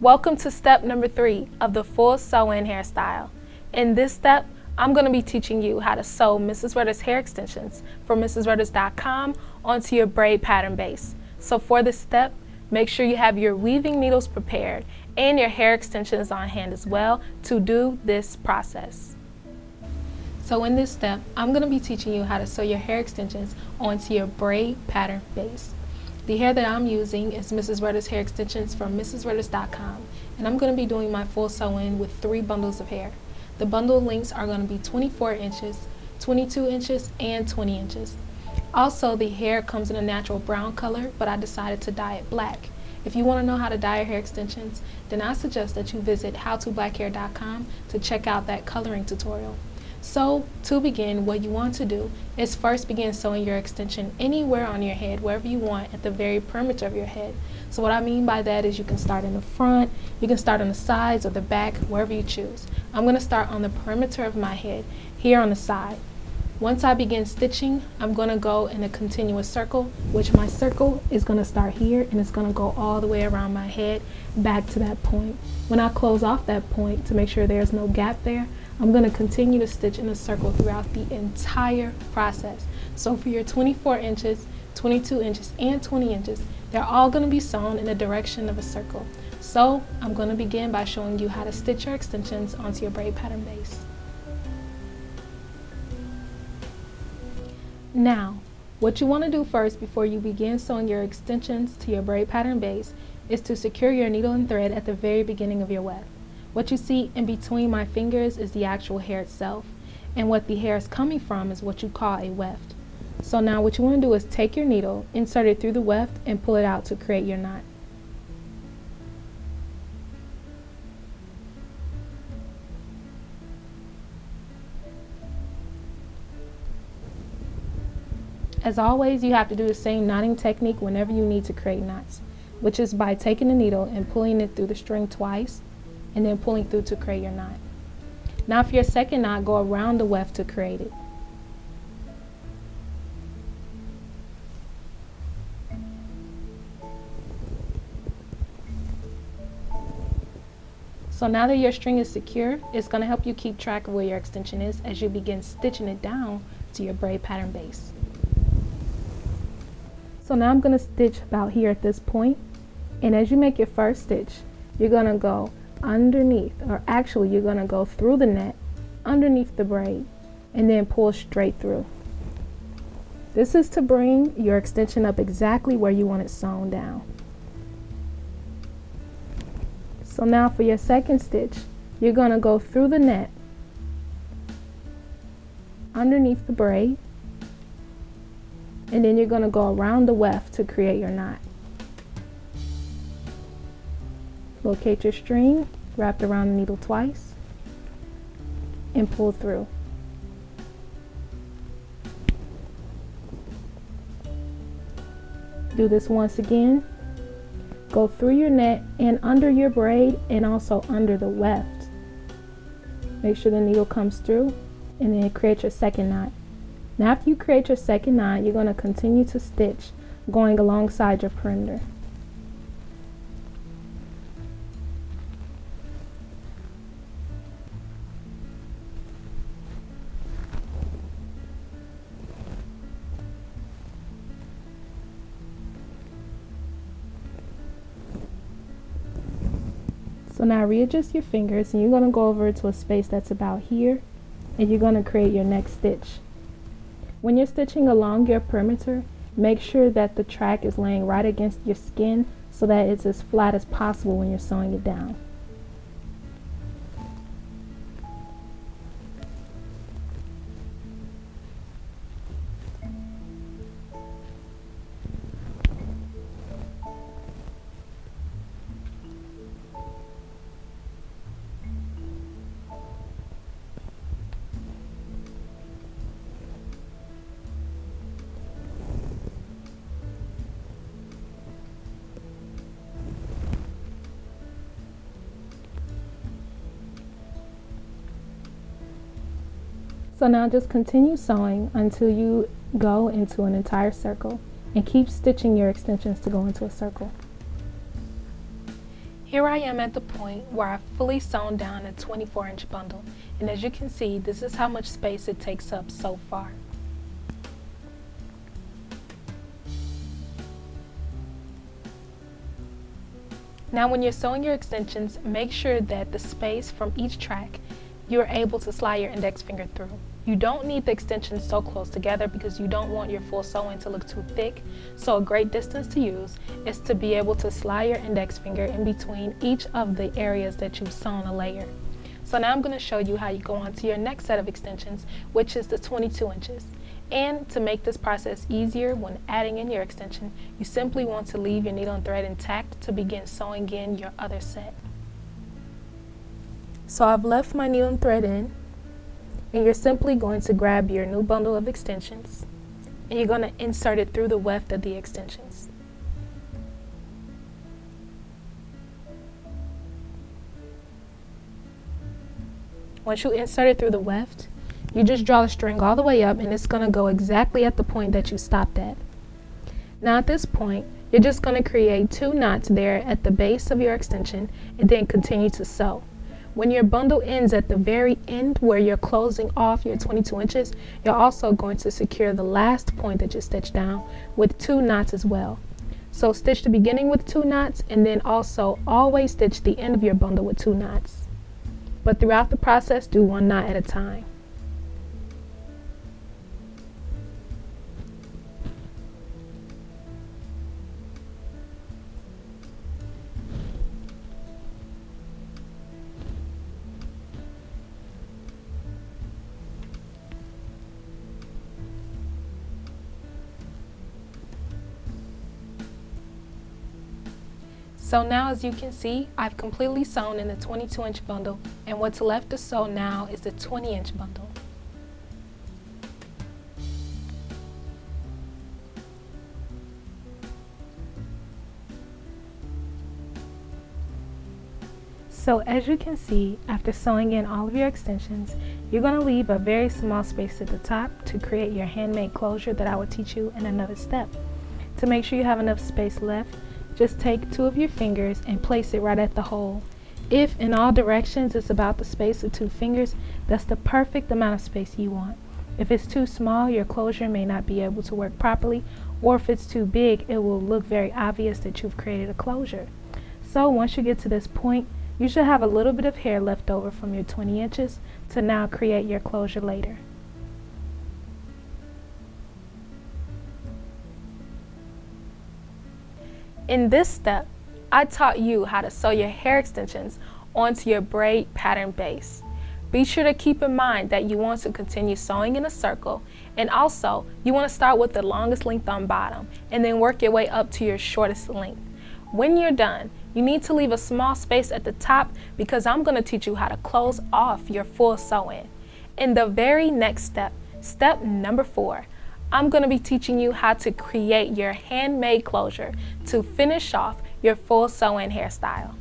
Welcome to step number 3 of the full sew-in hairstyle. In this step, I'm going to be teaching you how to sew Mrs. Rutter's hair extensions from mrsrutters.com onto your braid pattern base. So for this step, make sure you have your weaving needles prepared and your hair extensions on hand as well to do this process. So in this step, I'm going to be teaching you how to sew your hair extensions onto your braid pattern base. The hair that I'm using is Mrs. Rutter's hair extensions from mrsrutters.com, and I'm going to be doing my full sew-in with 3 bundles of hair. The bundle lengths are going to be 24 inches, 22 inches, and 20 inches. Also, the hair comes in a natural brown color, but I decided to dye it black. If you want to know how to dye your hair extensions, then I suggest that you visit howtoblackhair.com to check out that coloring tutorial. So, to begin, what you want to do is first begin sewing your extension anywhere on your head, wherever you want, at the very perimeter of your head. So what I mean by that is you can start in the front, you can start on the sides or the back, wherever you choose. I'm going to start on the perimeter of my head, here on the side. Once I begin stitching, I'm going to go in a continuous circle, which my circle is going to start here and it's going to go all the way around my head back to that point. When I close off that point to make sure there's no gap there, I'm going to continue to stitch in a circle throughout the entire process. So for your 24 inches, 22 inches, and 20 inches, they're all going to be sewn in the direction of a circle. So I'm going to begin by showing you how to stitch your extensions onto your braid pattern base. Now, what you want to do first before you begin sewing your extensions to your braid pattern base is to secure your needle and thread at the very beginning of your weft. What you see in between my fingers is the actual hair itself, and what the hair is coming from is what you call a weft. So now what you want to do is take your needle, insert it through the weft, and pull it out to create your knot. As always, you have to do the same knotting technique whenever you need to create knots, which is by taking the needle and pulling it through the string twice, and then pulling through to create your knot. Now for your second knot, go around the weft to create it. So now that your string is secure, it's going to help you keep track of where your extension is as you begin stitching it down to your braid pattern base. So now I'm going to stitch about here at this point, and as you make your first stitch, you're going to go underneath, or actually you're going to go through the net, underneath the braid, and then pull straight through. This is to bring your extension up exactly where you want it sewn down. So now for your second stitch, you're going to go through the net, underneath the braid, and then you're going to go around the weft to create your knot. Locate your string, wrap it around the needle twice, and pull through. Do this once again. Go through your net and under your braid and also under the weft. Make sure the needle comes through and then create your second knot. Now after you create your second knot, you're going to continue to stitch going alongside your perimeter. So now readjust your fingers and you're going to go over to a space that's about here, and you're going to create your next stitch. When you're stitching along your perimeter, make sure that the track is laying right against your skin so that it's as flat as possible when you're sewing it down. So now just continue sewing until you go into an entire circle, and keep stitching your extensions to go into a circle. Here I am at the point where I've fully sewn down a 24-inch bundle, and as you can see, this is how much space it takes up so far. Now when you're sewing your extensions, make sure that the space from each track, you're able to slide your index finger through. You don't need the extensions so close together because you don't want your full sew-in to look too thick, so a great distance to use is to be able to slide your index finger in between each of the areas that you've sewn a layer. So now I'm going to show you how you go on to your next set of extensions, which is the 22 inches. And to make this process easier when adding in your extension, you simply want to leave your needle and thread intact to begin sewing in your other set. So I've left my needle and thread in, and you're simply going to grab your new bundle of extensions and you're going to insert it through the weft of the extensions. Once you insert it through the weft, you just draw the string all the way up and it's going to go exactly at the point that you stopped at. Now at this point, you're just going to create 2 knots there at the base of your extension and then continue to sew. When your bundle ends at the very end where you're closing off your 22 inches, you're also going to secure the last point that you stitched down with 2 knots as well. So stitch the beginning with 2 knots and then also always stitch the end of your bundle with 2 knots. But throughout the process, do 1 knot at a time. So now as you can see, I've completely sewn in the 22-inch bundle, and what's left to sew now is the 20-inch bundle. So as you can see, after sewing in all of your extensions, you're going to leave a very small space at the top to create your handmade closure that I will teach you in another step. To make sure you have enough space left, just take 2 of your fingers and place it right at the hole. If in all directions it's about the space of 2 fingers, that's the perfect amount of space you want. If it's too small, your closure may not be able to work properly, or if it's too big, it will look very obvious that you've created a closure. So once you get to this point, you should have a little bit of hair left over from your 20 inches to now create your closure later. In this step, I taught you how to sew your hair extensions onto your braid pattern base. Be sure to keep in mind that you want to continue sewing in a circle, and also you want to start with the longest length on bottom and then work your way up to your shortest length. When you're done, you need to leave a small space at the top because I'm going to teach you how to close off your full sew-in. In the very next step, step number 4, I'm going to be teaching you how to create your handmade closure to finish off your full sew-in hairstyle.